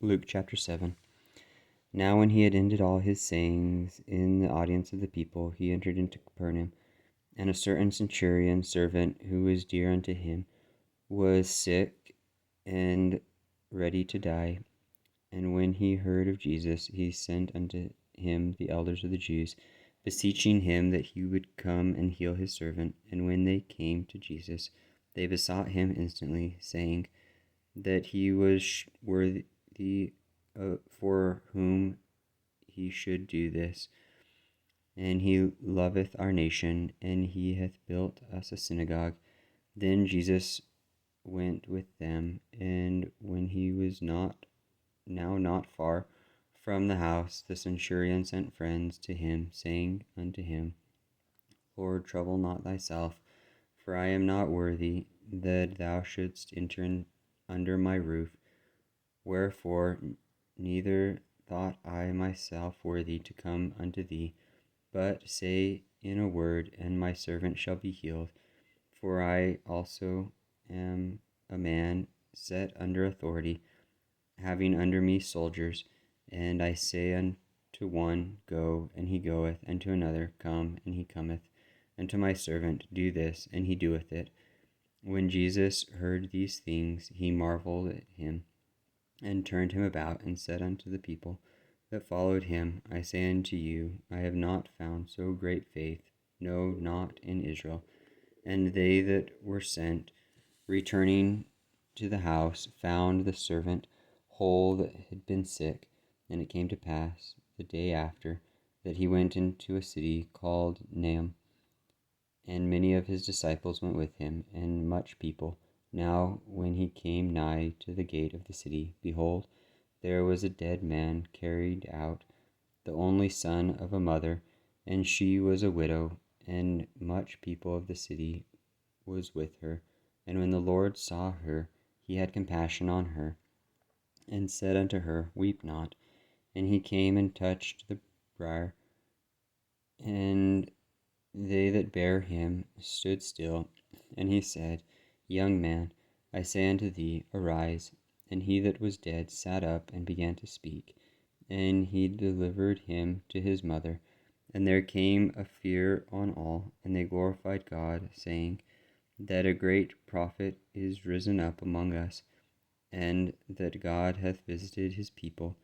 Luke chapter 7. Now when he had ended all his sayings in the audience of the people, he entered into Capernaum. And a certain centurion servant, who was dear unto him, was sick and ready to die. And when he heard of Jesus, he sent unto him the elders of the Jews, beseeching him that he would come and heal his servant. And when they came to Jesus, they besought him instantly, saying that he was worthy for whom he should do this. And he loveth our nation, and he hath built us a synagogue. Then Jesus went with them, and when he was not far from the house, the centurion sent friends to him, saying unto him, Lord, trouble not thyself, for I am not worthy that thou shouldst enter under my roof. Wherefore neither thought I myself worthy to come unto thee, but say in a word, and my servant shall be healed. For I also am a man set under authority, having under me soldiers, and I say unto one, Go, and he goeth, and to another, Come, and he cometh, and to my servant, Do this, and he doeth it. When Jesus heard these things, he marveled at him, and turned him about, and said unto the people that followed him, I say unto you, I have not found so great faith, no, not in Israel. And they that were sent, returning to the house, found the servant whole that had been sick. And it came to pass the day after, that he went into a city called Naam, and many of his disciples went with him, and much people. Now when he came nigh to the gate of the city, behold, there was a dead man carried out, the only son of a mother, and she was a widow, and much people of the city was with her. And when the Lord saw her, he had compassion on her, and said unto her, Weep not. And he came and touched the bier, and they that bare him stood still. And he said, Young man, I say unto thee, arise. And he that was dead sat up and began to speak. And he delivered him to his mother. And there came a fear on all, and they glorified God, saying, that a great prophet is risen up among us, and that God hath visited his people.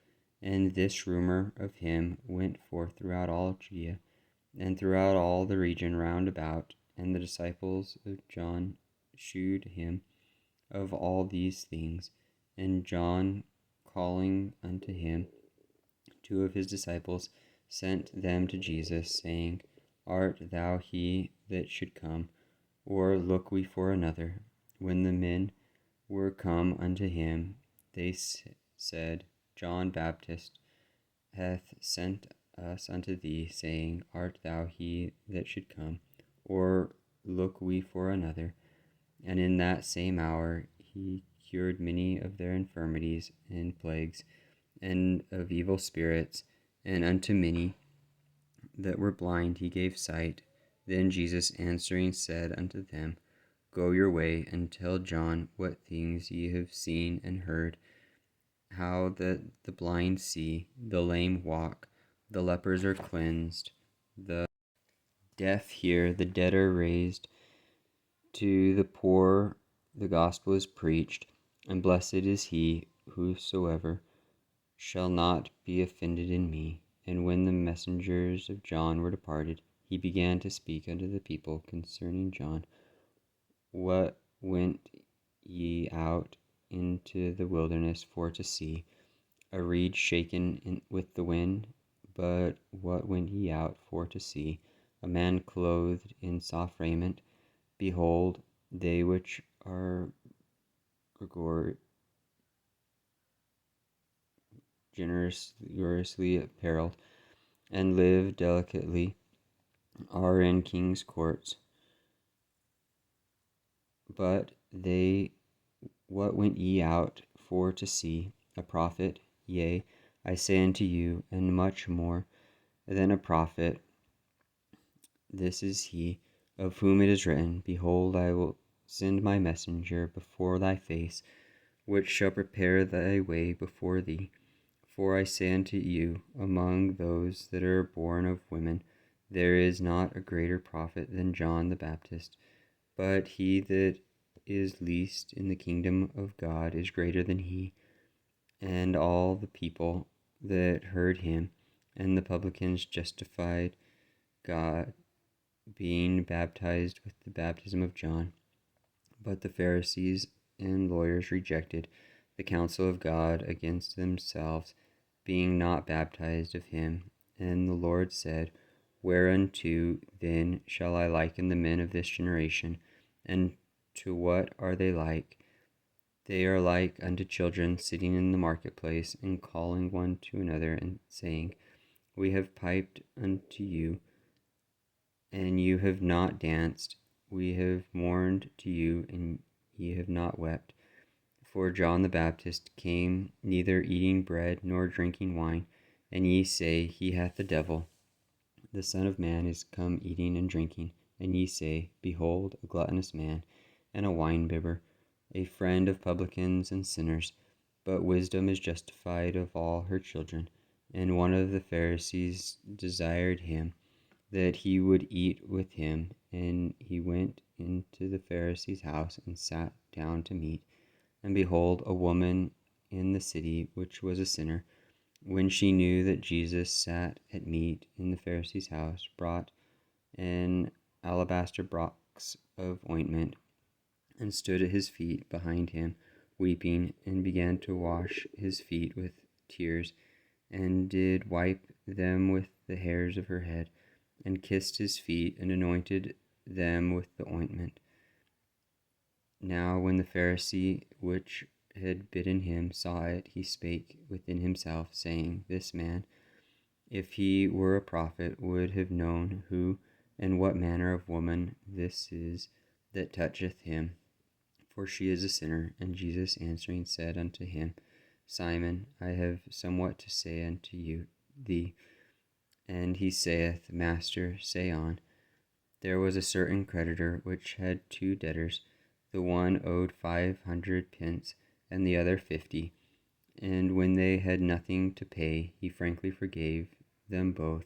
And this rumor of him went forth throughout all Judea, and throughout all the region round about. And the disciples of John shewed him of all these things. And John, calling unto him 2 of his disciples, sent them to Jesus, saying, Art thou he that should come, or look we for another? When the men were come unto him, they said, John Baptist hath sent us unto thee, saying, Art thou he that should come, or look we for another? And in that same hour he cured many of their infirmities and plagues, and of evil spirits, and unto many that were blind he gave sight. Then Jesus answering said unto them, Go your way, and tell John what things ye have seen and heard, how that the blind see, the lame walk, the lepers are cleansed, the deaf hear, the dead are raised, to the poor the gospel is preached, and blessed is he whosoever shall not be offended in me. And when the messengers of John were departed, he began to speak unto the people concerning John. What went ye out into the wilderness for to see? A reed shaken with the wind? But what went ye out for to see? A man clothed in soft raiment? Behold, they which are generously apparelled, and live delicately, are in king's courts. But what went ye out for to see? A prophet? Yea, I say unto you, and much more than a prophet. This is he, of whom it is written, Behold, I will send my messenger before thy face, which shall prepare thy way before thee. For I say unto you, among those that are born of women, there is not a greater prophet than John the Baptist. But he that is least in the kingdom of God is greater than he. And all the people that heard him and the publicans justified God, being baptized with the baptism of John. But the Pharisees and lawyers rejected the counsel of God against themselves, being not baptized of him. And the Lord said, Whereunto then shall I liken the men of this generation? And to what are they like? They are like unto children sitting in the marketplace, and calling one to another, and saying, We have piped unto you, and you have not danced. We have mourned to you, and ye have not wept. For John the Baptist came neither eating bread nor drinking wine, and ye say, He hath the devil. The Son of Man is come eating and drinking, and ye say, Behold, a gluttonous man, and a winebibber, a friend of publicans and sinners. But wisdom is justified of all her children. And one of the Pharisees desired him, that he would eat with him. And he went into the Pharisee's house, and sat down to meat. And behold, a woman in the city, which was a sinner, when she knew that Jesus sat at meat in the Pharisee's house, brought an alabaster box of ointment, and stood at his feet behind him, weeping, and began to wash his feet with tears, and did wipe them with the hairs of her head, and kissed his feet, and anointed them with the ointment. Now when the Pharisee which had bidden him saw it, he spake within himself, saying, This man, if he were a prophet, would have known who and what manner of woman this is that toucheth him, for she is a sinner. And Jesus answering said unto him, Simon, I have somewhat to say unto thee. And he saith, Master, say on. There was a certain creditor which had two debtors. The one owed 500 pence, and the other 50. And when they had nothing to pay, he frankly forgave them both.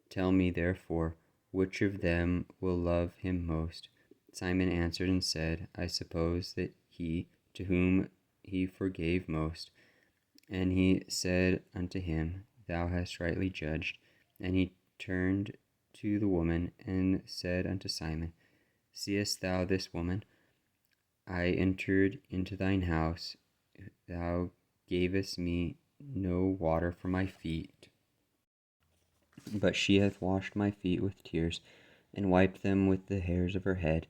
Tell me, therefore, which of them will love him most? Simon answered and said, I suppose that he, to whom he forgave most. And he said unto him, Thou hast rightly judged. And he turned to the woman, and said unto Simon, Seest thou this woman? I entered into thine house. Thou gavest me no water for my feet, but she hath washed my feet with tears, and wiped them with the hairs of her head.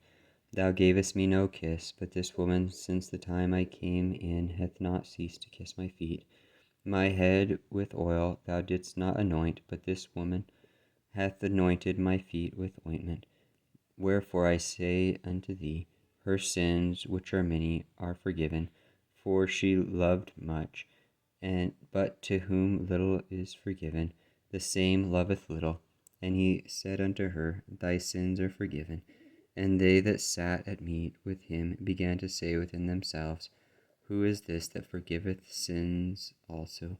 Thou gavest me no kiss, but this woman, since the time I came in, hath not ceased to kiss my feet. My head with oil thou didst not anoint, but this woman hath anointed my feet with ointment. Wherefore I say unto thee, her sins, which are many, are forgiven, for she loved much. But to whom little is forgiven, the same loveth little. And he said unto her, Thy sins are forgiven. And they that sat at meat with him began to say within themselves, Who is this that forgiveth sins also?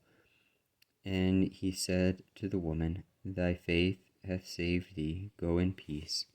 And he said to the woman, Thy faith hath saved thee. Go in peace.